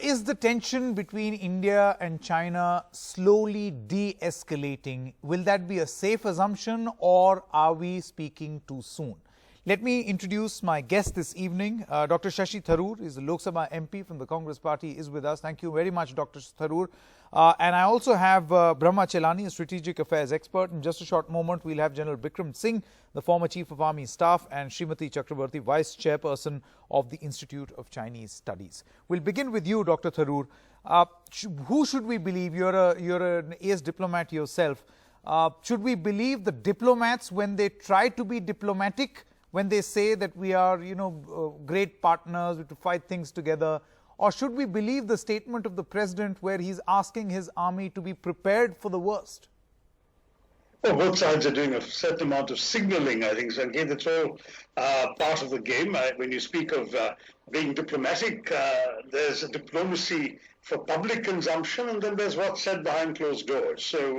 Is the tension between India and China slowly de-escalating? Will that be a safe assumption, or are we speaking too soon? Let me introduce my guest this evening. Dr. Shashi Tharoor is the Lok Sabha MP from the Congress Party, is with us. Thank you very much, Dr. Tharoor. And I also have Brahma Chelani, a strategic affairs expert. In just a short moment, we'll have General Bikram Singh, the former Chief of Army Staff, and Srimati Chakrabarti, Vice Chairperson of the Institute of Chinese Studies. We'll begin with you, Dr. Tharoor. Who should we believe? You're an ace diplomat yourself. Should we believe the diplomats when they try to be diplomatic, when they say that we are, great partners, we have to fight things together? Or should we believe the statement of the president where he's asking his army to be prepared for the worst? Well, both sides are doing a certain amount of signaling, I think, Sanket. It's all part of the game. When you speak of being diplomatic, there's a diplomacy for public consumption, and then there's what's said behind closed doors. So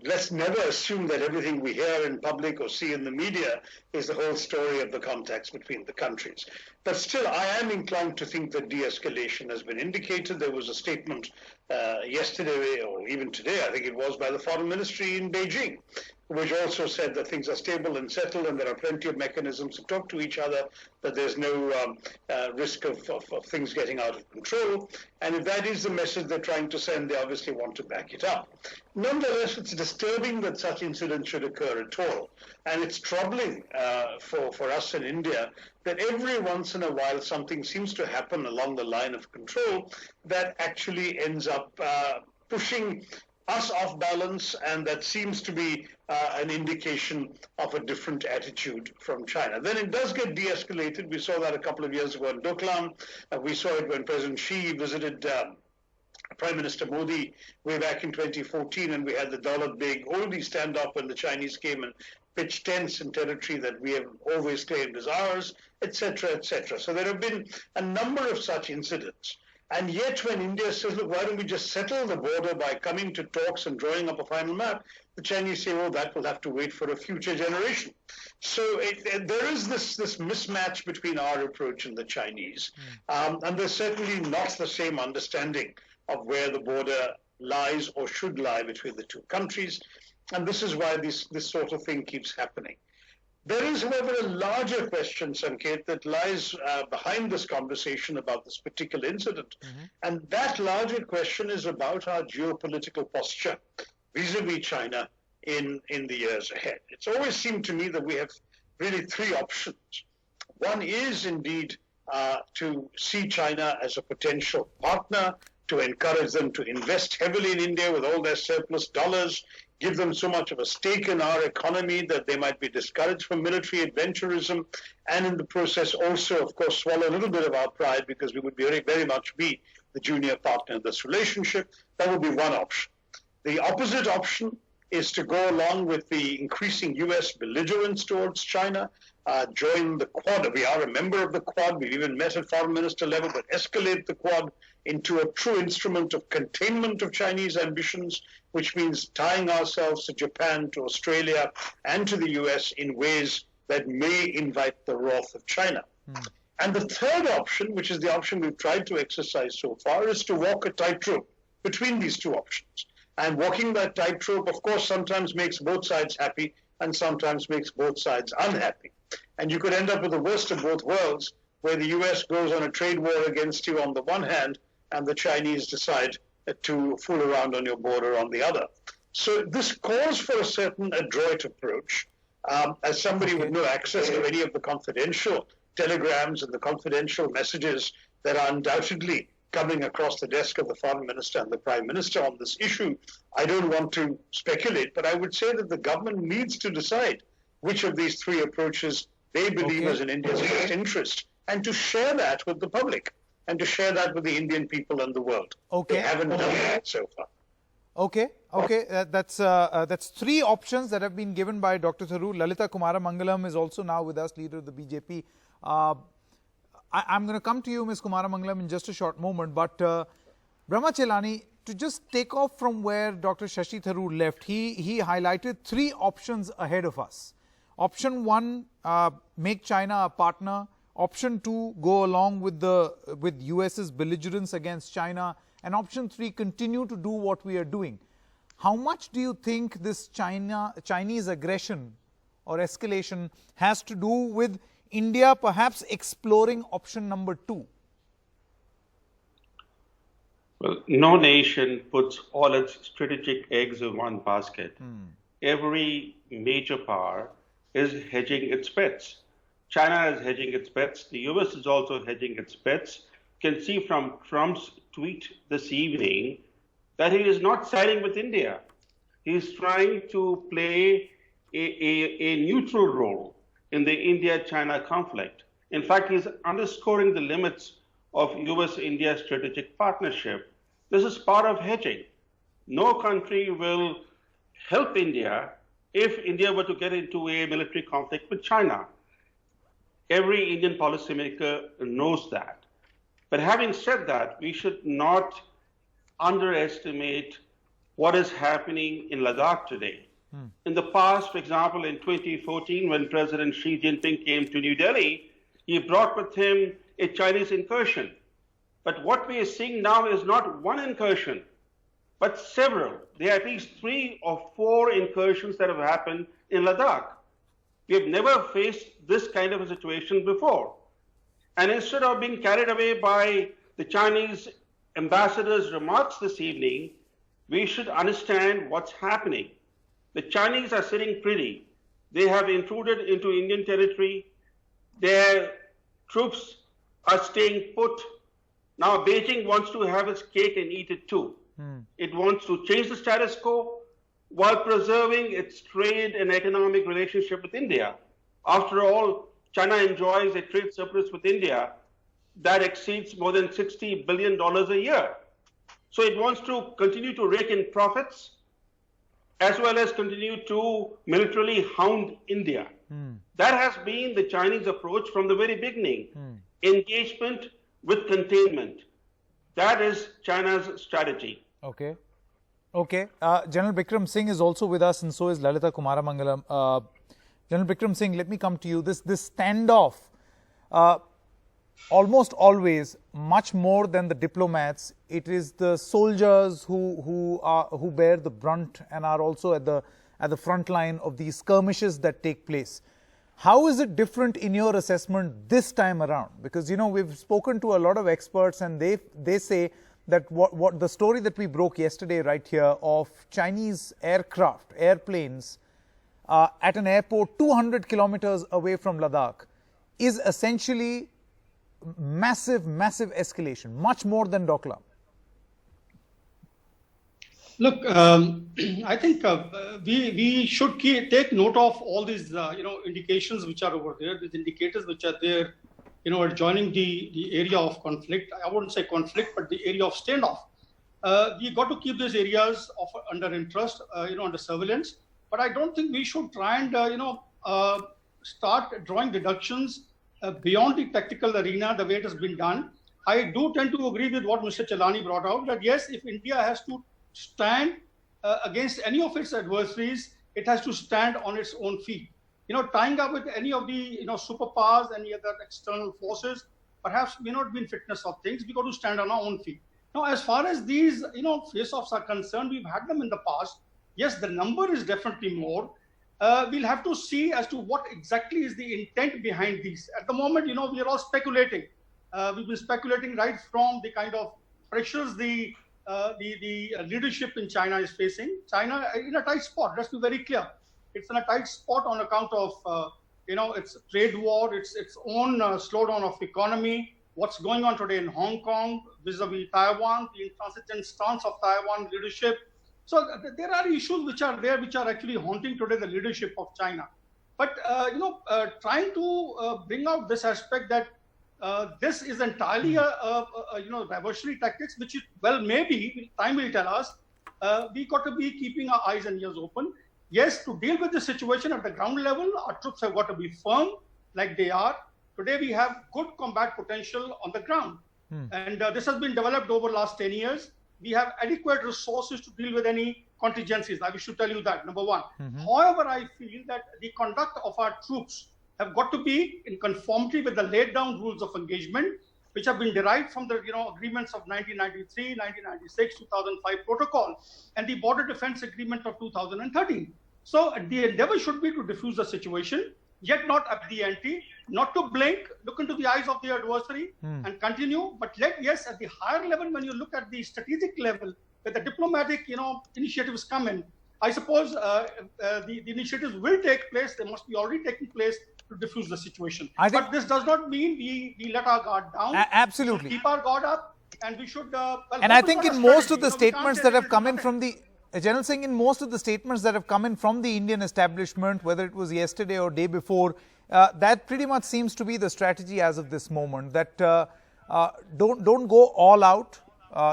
let's never assume that everything we hear in public or see in the media is the whole story of the contacts between the countries. But still, I am inclined to think that de-escalation has been indicated. There was a statement yesterday, or even today, I think it was, by the Foreign Ministry in Beijing, which also said that things are stable and settled and there are plenty of mechanisms to talk to each other, that there's no risk of things getting out of control. And if that is the message they're trying to send, they obviously want to back it up. Nonetheless, it's disturbing that such incidents should occur at all. And it's troubling for us in India that every once in a while something seems to happen along the line of control that actually ends up pushing us off balance, and that seems to be an indication of a different attitude from China. Then it does get de-escalated. We saw that a couple of years ago in Doklam. We saw it when President Xi visited Prime Minister Modi way back in 2014, and we had the dollar-big oldie standoff when the Chinese came and pitched tents in territory that we have always claimed as ours, etc., etc. So there have been a number of such incidents. And yet when India says, look, why don't we just settle the border by coming to talks and drawing up a final map, the Chinese say, well, that will have to wait for a future generation. So there is this mismatch between our approach and the Chinese. And there's certainly not the same understanding of where the border lies or should lie between the two countries. And this is why this sort of thing keeps happening. There is, however, a larger question, Sanket, that lies behind this conversation about this particular incident. And that larger question is about our geopolitical posture vis-a-vis China in the years ahead. It's always seemed to me that we have really three options. One is indeed to see China as a potential partner, to encourage them to invest heavily in India with all their surplus dollars, give them so much of a stake in our economy that they might be discouraged from military adventurism, and in the process also, of course, swallow a little bit of our pride because we would very much be the junior partner in this relationship. That would be one option. The opposite option is to go along with the increasing U.S. belligerence towards China, join the Quad. We are a member of the Quad. We've even met at foreign minister level, but escalate the Quad into a true instrument of containment of Chinese ambitions, which means tying ourselves to Japan, to Australia, and to the US in ways that may invite the wrath of China. And the third option, which is the option we've tried to exercise so far, is to walk a tightrope between these two options. And walking that tightrope, of course, sometimes makes both sides happy and sometimes makes both sides unhappy. And you could end up with the worst of both worlds, where the US goes on a trade war against you on the one hand, and the Chinese decide to fool around on your border on the other. So this calls for a certain adroit approach. As somebody with no access to any of the confidential telegrams and the confidential messages that are undoubtedly coming across the desk of the foreign minister and the prime minister on this issue, I don't want to speculate, but I would say that the government needs to decide which of these three approaches they believe is in India's best interest, and to share that with the public, and to share that with the Indian people and the world. They haven't done that so far. That's three options that have been given by Dr. Tharoor. Lalita Kumaramangalam is also now with us, leader of the BJP. I'm going to come to you, Ms. Kumaramangalam, in just a short moment. But Brahma Chelani, to just take off from where Dr. Shashi Tharoor left, he highlighted three options ahead of us. Option one, make China a partner. Option 2, go along with US's belligerence against China, and option 3, continue to do what we are doing. How much do you think this Chinese aggression or escalation has to do with India perhaps exploring option number 2? Well, no nation puts all its strategic eggs in one basket. Every major power is hedging its bets. China is hedging its bets. The US is also hedging its bets. You can see from Trump's tweet this evening that he is not siding with India. He is trying to play a neutral role in the India-China conflict. In fact, he's underscoring the limits of US-India strategic partnership. This is part of hedging. No country will help India if India were to get into a military conflict with China. Every Indian policymaker knows that. But having said that, we should not underestimate what is happening in Ladakh today. In the past, for example, in 2014, when President Xi Jinping came to New Delhi, he brought with him a Chinese incursion. But what we are seeing now is not one incursion, but several. There are at least 3 or 4 incursions that have happened in Ladakh. We have never faced this kind of a situation before. And instead of being carried away by the Chinese ambassador's remarks this evening, we should understand what's happening. The Chinese are sitting pretty. They have intruded into Indian territory. Their troops are staying put. Now Beijing wants to have its cake and eat it too. It wants to change the status quo while preserving its trade and economic relationship with India. After all, China enjoys a trade surplus with India that exceeds more than $60 billion a year. So it wants to continue to rake in profits as well as continue to militarily hound India. That has been the Chinese approach from the very beginning. Engagement with containment. That is China's strategy. Okay. General Bikram Singh is also with us, and so is Lalita Kumaramangalam. General Bikram Singh, let me come to you. This standoff, almost always, much more than the diplomats, it is the soldiers who bear the brunt and are also at the front line of these skirmishes that take place. How is it different in your assessment this time around? Because, you know, we've spoken to a lot of experts, and they say that what the story that we broke yesterday right here of Chinese airplanes at an airport 200 kilometers away from Ladakh is essentially massive escalation, much more than Doklam. Look, I think we should take note of all these indications which are over there, these indicators which are there, adjoining the area of conflict. I wouldn't say conflict, but the area of standoff. We got to keep these areas under interest, under surveillance. But I don't think we should try and start drawing deductions beyond the tactical arena the way it has been done. I do tend to agree with what Mr. Chelani brought out, that yes, if India has to stand against any of its adversaries, it has to stand on its own feet. Tying up with any of the superpowers, any other external forces, perhaps may not be in fitness of things. We got to stand on our own feet. Now, as far as these face-offs are concerned, we've had them in the past. Yes, the number is definitely more. We'll have to see as to what exactly is the intent behind these. At the moment, we are all speculating. We've been speculating right from the kind of pressures the leadership in China is facing. China in a tight spot. Let's be very clear. It's in a tight spot on account of its trade war, its own slowdown of economy. What's going on today in Hong Kong vis-a-vis Taiwan, the intransigent stance of Taiwan leadership. So there are issues which are there, which are actually haunting today the leadership of China. But trying to bring out this aspect that this is entirely a revolutionary tactics, which maybe time will tell us. We got to be keeping our eyes and ears open. Yes, to deal with the situation at the ground level, our troops have got to be firm, like they are. Today we have good combat potential on the ground, and this has been developed over the last 10 years. We have adequate resources to deal with any contingencies. I wish to tell you that, number one. However, I feel that the conduct of our troops have got to be in conformity with the laid down rules of engagement, which have been derived from the agreements of 1993, 1996, 2005 protocol, and the border defense agreement of 2013. So the endeavor should be to diffuse the situation, yet not up the ante, not to blink, look into the eyes of the adversary and continue. But yes, at the higher level, when you look at the strategic level, where the diplomatic initiatives come in, I suppose the initiatives will take place. They must be already taking place to diffuse the situation. But this does not mean we let our guard down. Absolutely. We should keep our guard up, and we should. And I think in most of the statements that have come in from the General Singh, in most of the statements that have come in from the Indian establishment, whether it was yesterday or day before, that pretty much seems to be the strategy as of this moment. That don't go all out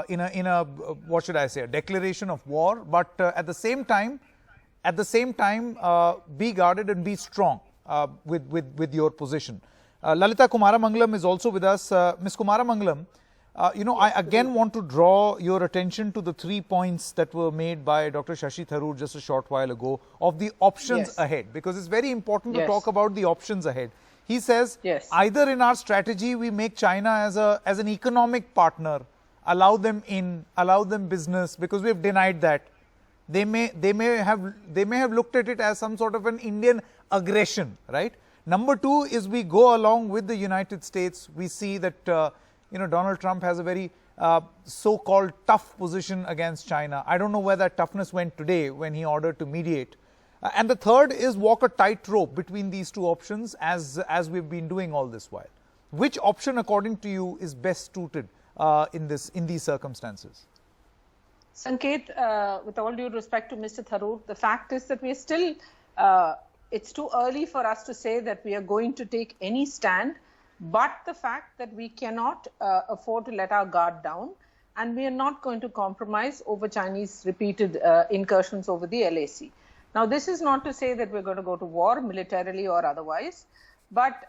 in a what should I say, a declaration of war, but at the same time, be guarded and be strong with your position. Lalita Kumaramangalam is also with us. Ms. Kumaramangalam, I again want to draw your attention to the 3 points that were made by Dr. Shashi Tharoor just a short while ago of the options ahead, because it's very important to talk about the options ahead. He says, either in our strategy we make China as an economic partner, allow them in, allow them business, because we have denied that. They may have looked at it as some sort of an Indian aggression, right? Number two is we go along with the United States. We see that Donald Trump has a very so-called tough position against China. I don't know where that toughness went today when he ordered to mediate. And the third is walk a tightrope between these two options as we've been doing all this while. Which option, according to you, is best suited in these circumstances? Sanket, with all due respect to Mr. Tharoor, the fact is that we are still, it's too early for us to say that we are going to take any stand, but the fact that we cannot afford to let our guard down, and we are not going to compromise over Chinese repeated incursions over the LAC. Now, this is not to say that we're going to go to war militarily or otherwise, but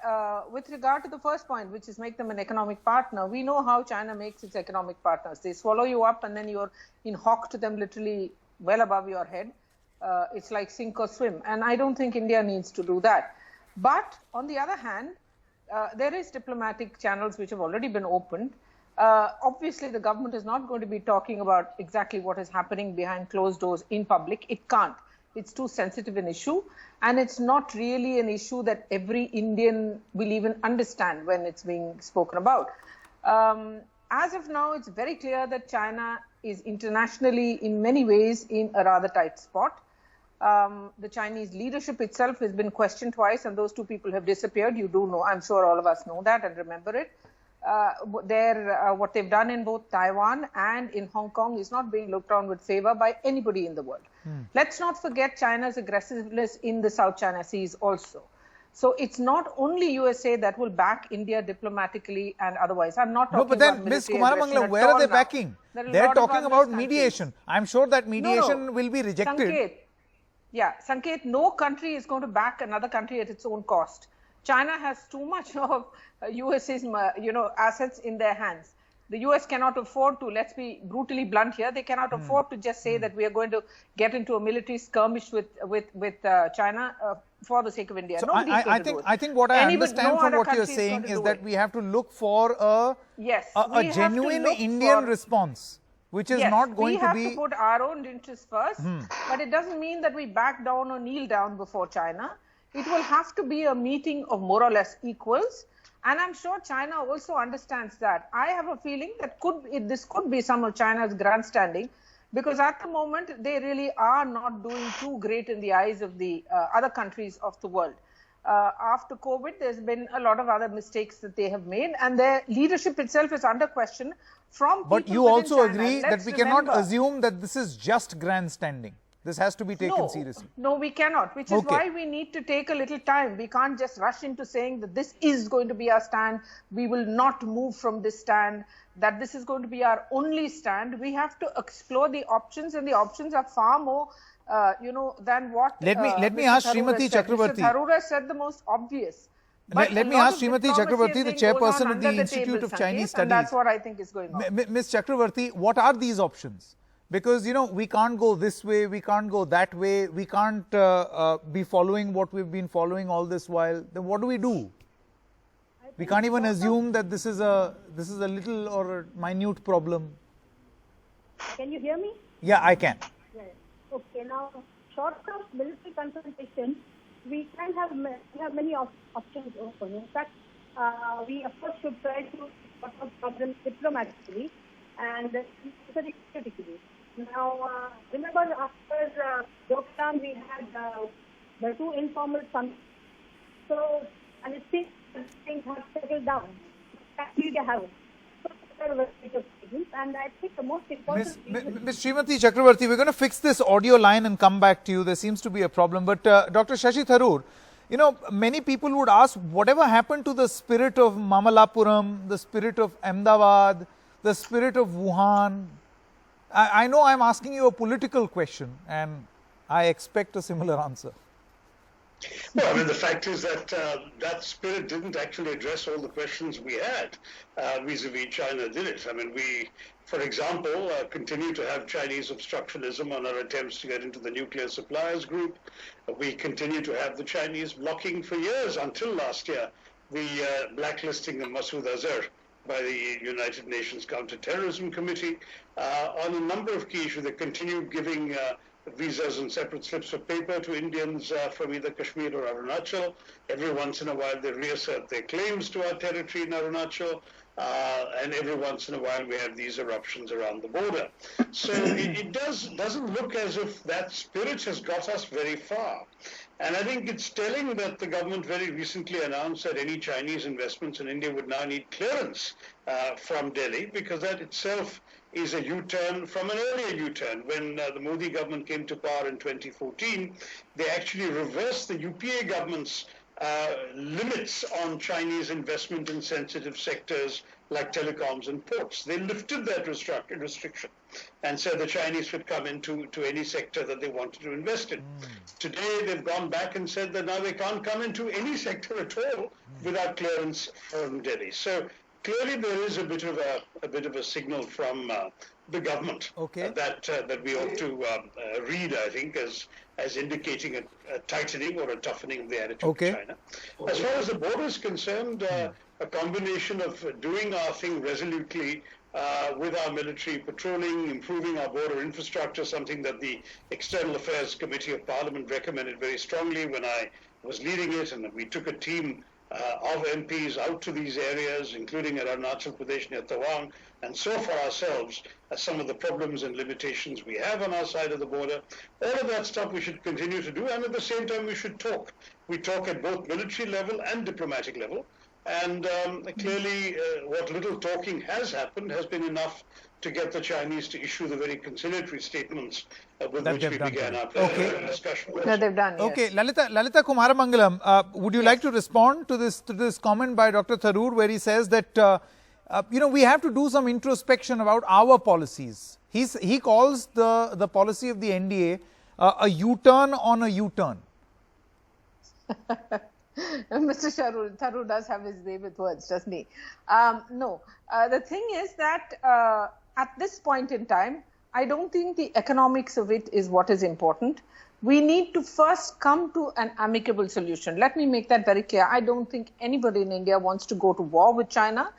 with regard to the first point, which is make them an economic partner, we know how China makes its economic partners. They swallow you up and then you're in hock to them literally well above your head. It's like sink or swim. And I don't think India needs to do that. But on the other hand, there is diplomatic channels which have already been opened. Obviously, the government is not going to be talking about exactly what is happening behind closed doors in public. It can't. It's too sensitive an issue, and it's not really an issue that every Indian will even understand when it's being spoken about. As of now, it's very clear that China is internationally, in many ways, in a rather tight spot. The Chinese leadership itself has been questioned twice, and those two people have disappeared. You do know, I'm sure all of us know that and remember it. What they've done in both Taiwan and in Hong Kong is not being looked on with favor by anybody in the world. Let's not forget China's aggressiveness in the South China Seas also. So it's not only USA that will back India diplomatically and otherwise. I'm not talking about military aggression. Ms. Kumaramangalam, where are they backing? They're talking about mediation. I'm sure that mediation will be rejected. Sanket, no country is going to back another country at its own cost. China has too much of US's assets in their hands. The US cannot afford to, let's be brutally blunt here, they cannot afford to just say that we are going to get into a military skirmish with China for the sake of India. So I think what I understand from what you're saying is that we have to look for a genuine Indian response, which is not going to be... We have to put our own interests first, but it doesn't mean that we back down or kneel down before China. It will have to be a meeting of more or less equals. And I'm sure China also understands that. I have a feeling that this could be some of China's grandstanding, because at the moment, they really are not doing too great in the eyes of the other countries of the world. After COVID, there's been a lot of other mistakes that they have made, and their leadership itself is under question from people But you also agree that we cannot assume that this is just grandstanding. This has to be taken seriously. No, we cannot, which is why we need to take a little time. We can't just rush into saying that this is going to be our stand. We will not move from this stand, that this is going to be our only stand. We have to explore the options, and the options are far more, than what Let me ask Srimati Chakravarti. Mr. Tharoor has said the most obvious. Let me ask Srimati Chakravarti, the chairperson of the Institute of Chinese Studies. And that's what I think is going on. Ms. Chakravarti, what are these options? Because, we can't go this way, we can't go that way, we can't be following what we've been following all this while. Then what do? We can't even assume that this is a little or a minute problem. Can you hear me? Yeah, I can. Yes. Okay. Now, short of military confrontation, we can have many options open. In fact, we of course should try to sort out problems diplomatically and politically. Now, remember after Geopolitical, we had the two informal summits. So, and it seems things have settled down. Actually, they haven't. And I think the most important Ms. Srimati Chakrabarti, we're going to fix this audio line and come back to you. There seems to be a problem. But Dr. Shashi Tharoor, many people would ask, whatever happened to the spirit of Mamallapuram, the spirit of Ahmedabad, the spirit of Wuhan? I know I'm asking you a political question, and I expect a similar answer. Well, the fact is that that spirit didn't actually address all the questions we had vis-a-vis China, did it? We, for example, continue to have Chinese obstructionism on our attempts to get into the nuclear suppliers group. We continue to have the Chinese blocking for years, until last year, the blacklisting of Masood Azhar by the United Nations Counter-Terrorism Committee. On a number of key issues, they continued giving visas and separate slips of paper to Indians from either Kashmir or Arunachal. Every once in a while, they reassert their claims to our territory in Arunachal. And every once in a while, we have these eruptions around the border. So it doesn't look as if that spirit has got us very far. And I think it's telling that the government very recently announced that any Chinese investments in India would now need clearance from Delhi, because that itself is a U-turn from an earlier U-turn. When the Modi government came to power in 2014, they actually reversed the UPA government's limits on Chinese investment in sensitive sectors like telecoms and ports. They lifted that restriction and said the Chinese could come into any sector that they wanted to invest in. Today, they've gone back and said that now they can't come into any sector at all without clearance from Delhi. So clearly, there is a bit of a signal from the government that we ought to read, I think, as indicating a tightening or a toughening of the attitude to China. As far as the border is concerned, a combination of doing our thing resolutely with our military patrolling, improving our border infrastructure, something that the External Affairs Committee of Parliament recommended very strongly when I was leading it, and we took a team of MPs out to these areas, including at Arunachal Pradesh near Tawang, and saw for ourselves some of the problems and limitations we have on our side of the border. All of that stuff we should continue to do, and at the same time we should talk. We talk at both military level and diplomatic level, and clearly what little talking has happened has been enough to get the Chinese to issue the very conciliatory statements with which we began our discussion. No, they've done, yes. Okay, Lalita Kumaramangalam, would you like to respond to this comment by Dr. Tharoor, where he says that we have to do some introspection about our policies. He calls the policy of the NDA a U-turn on a U-turn. Mr. Tharoor does have his way with words, doesn't he? No, the thing is that at this point in time, I don't think the economics of it is what is important. We need to first come to an amicable solution. Let me make that very clear. I don't think anybody in India wants to go to war with China.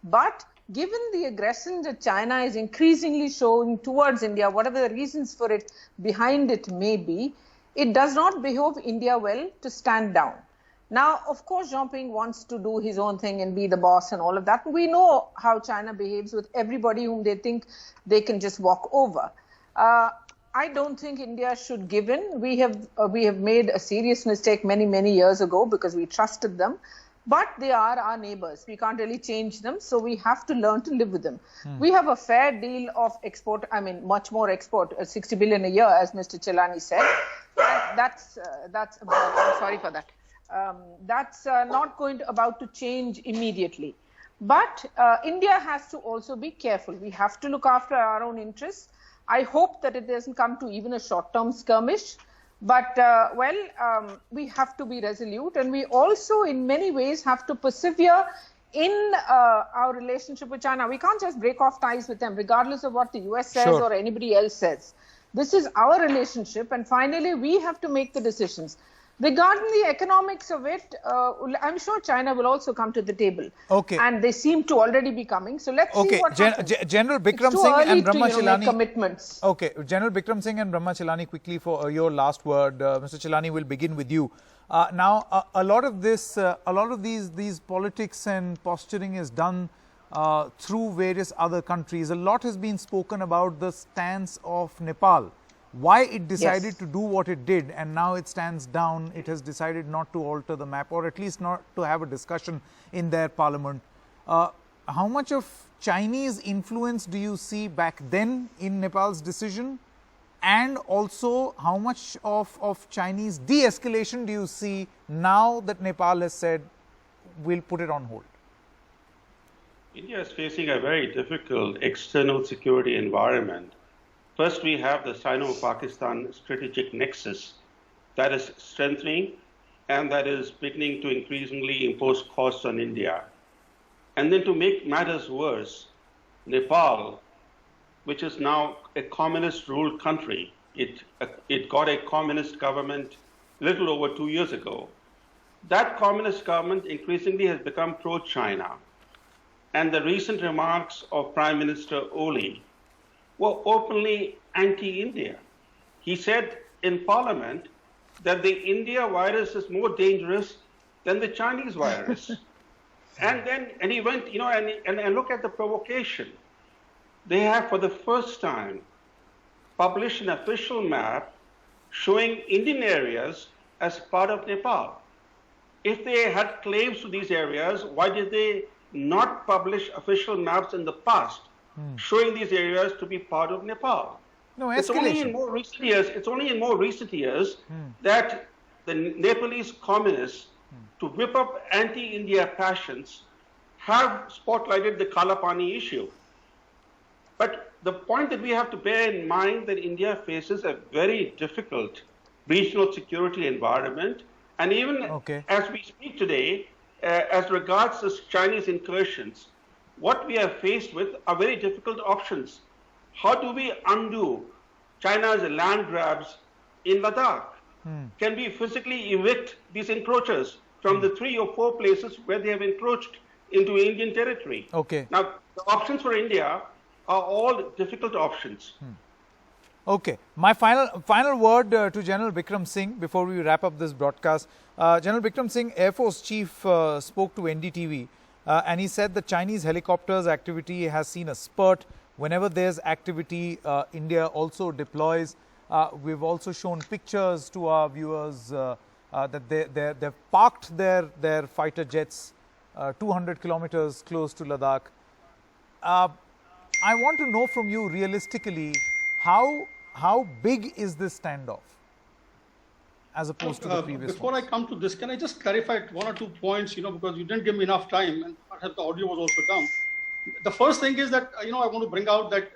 But given the aggression that China is increasingly showing towards India, whatever the reasons for it behind it may be, it does not behove India well to stand down. Now, of course, Xi Jinping wants to do his own thing and be the boss and all of that. We know how China behaves with everybody whom they think they can just walk over. I don't think India should give in. We have made a serious mistake many years ago because we trusted them. But they are our neighbors. We can't really change them, so we have to learn to live with them. We have a fair deal of export, much more export, 60 billion a year, as Mr. Chelani said. And that's I'm sorry for that. That's not about to change immediately. But India has to also be careful. We have to look after our own interests. I hope that it doesn't come to even a short-term skirmish. But, we have to be resolute, and we also in many ways have to persevere in our relationship with China. We can't just break off ties with them, regardless of what the US says or anybody else says. This is our relationship, and finally, we have to make the decisions. Regarding the economics of it, I'm sure China will also come to the table. Okay. And they seem to already be coming. So let's see what happens. General Bikram it's too Singh early and Brahma to, Chilani. make commitments. Okay, General Bikram Singh and Brahma Chilani, quickly for your last word. Mr. Chilani, will begin with you. Now, a lot of these politics and posturing is done through various other countries. A lot has been spoken about the stance of Nepal, why it decided to do what it did, and now it stands down. It has decided not to alter the map, or at least not to have a discussion in their parliament. How much of Chinese influence do you see back then in Nepal's decision? And also, how much of Chinese de-escalation do you see now that Nepal has said, we'll put it on hold? India is facing a very difficult external security environment. First, we have the Sino-Pakistan strategic nexus that is strengthening and that is beginning to increasingly impose costs on India. And then to make matters worse, Nepal, which is now a communist-ruled country, it got a communist government a little over 2 years ago. That communist government increasingly has become pro-China. And the recent remarks of Prime Minister Oli were openly anti-India. He said in Parliament that the India virus is more dangerous than the Chinese virus. and he went, and look at the provocation. They have, for the first time, published an official map showing Indian areas as part of Nepal. If they had claims to these areas, why did they not publish official maps in the past showing these areas to be part of Nepal? No, it's only in more recent years that the Nepalese communists, to whip up anti-India passions, have spotlighted the Kalapani issue. But the point that we have to bear in mind that India faces a very difficult regional security environment, and even as we speak today, as regards to Chinese incursions, what we are faced with are very difficult options. How do we undo China's land grabs in Ladakh? Can we physically evict these encroachers from the 3 or 4 places where they have encroached into Indian territory? Now, the options for India are all difficult options. Okay. My final word to General Bikram Singh before we wrap up this broadcast. General Bikram Singh, Air Force Chief, spoke to NDTV and he said the Chinese helicopters activity has seen a spurt. Whenever there's activity, India also deploys. We've also shown pictures to our viewers that they've parked their fighter jets 200 kilometers close to Ladakh. I want to know from you realistically, how big is this standoff as opposed to the previous Before ones? I come to this, can I just clarify 1 or 2 points, because you didn't give me enough time and perhaps the audio was also down. The first thing is that, I want to bring out that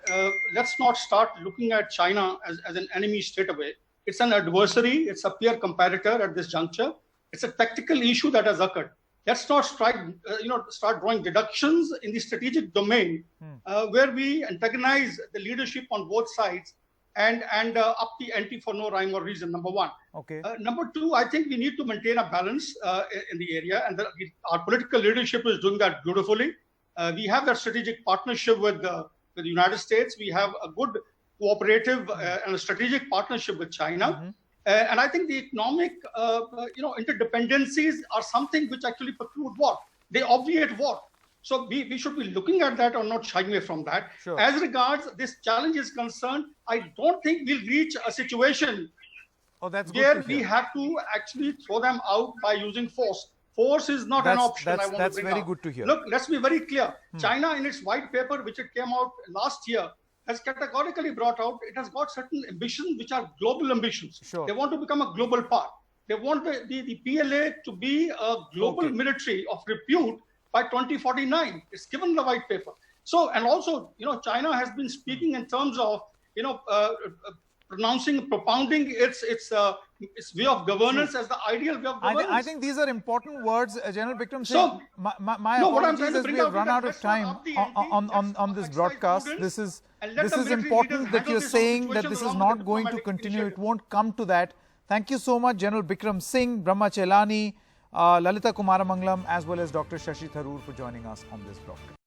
let's not start looking at China as an enemy straight away. It's an adversary. It's a peer competitor at this juncture. It's a tactical issue that has occurred. Let's not start drawing deductions in the strategic domain where we antagonize the leadership on both sides and up the ante for no rhyme or reason, number one. Number two, I think we need to maintain a balance in the area, and our political leadership is doing that beautifully. We have that strategic partnership with the United States. We have a good cooperative and a strategic partnership with China. And I think the economic, interdependencies are something which actually preclude war. They obviate war. So we should be looking at that or not shying away from that. As regards this challenge is concerned, I don't think we'll reach a situation where we have to actually throw them out by using force. Force is not an option. That's very good to hear. Look, let's be very clear. China, in its white paper, which it came out last year, has categorically brought out, it has got certain ambitions which are global ambitions. They want to become a global power. They want the PLA to be a global military of repute by 2049. It's given the white paper. So, and also, China has been speaking in terms of, propounding its way of governance as the ideal way of governance. I think these are important words, General Bikram Singh. So, my no, what I'm apologies trying to as bring we have out run is out that of time let's not up the on this exercise broadcast. prudence and let This the is military important leaders that handle you're this saying that situation this is along not with going to diplomatic continue. It initiative. won't come to that. Thank you so much, General Bikram Singh, Brahma Chelani, Lalita Kumaramangalam, as well as Dr. Shashi Tharoor for joining us on this broadcast.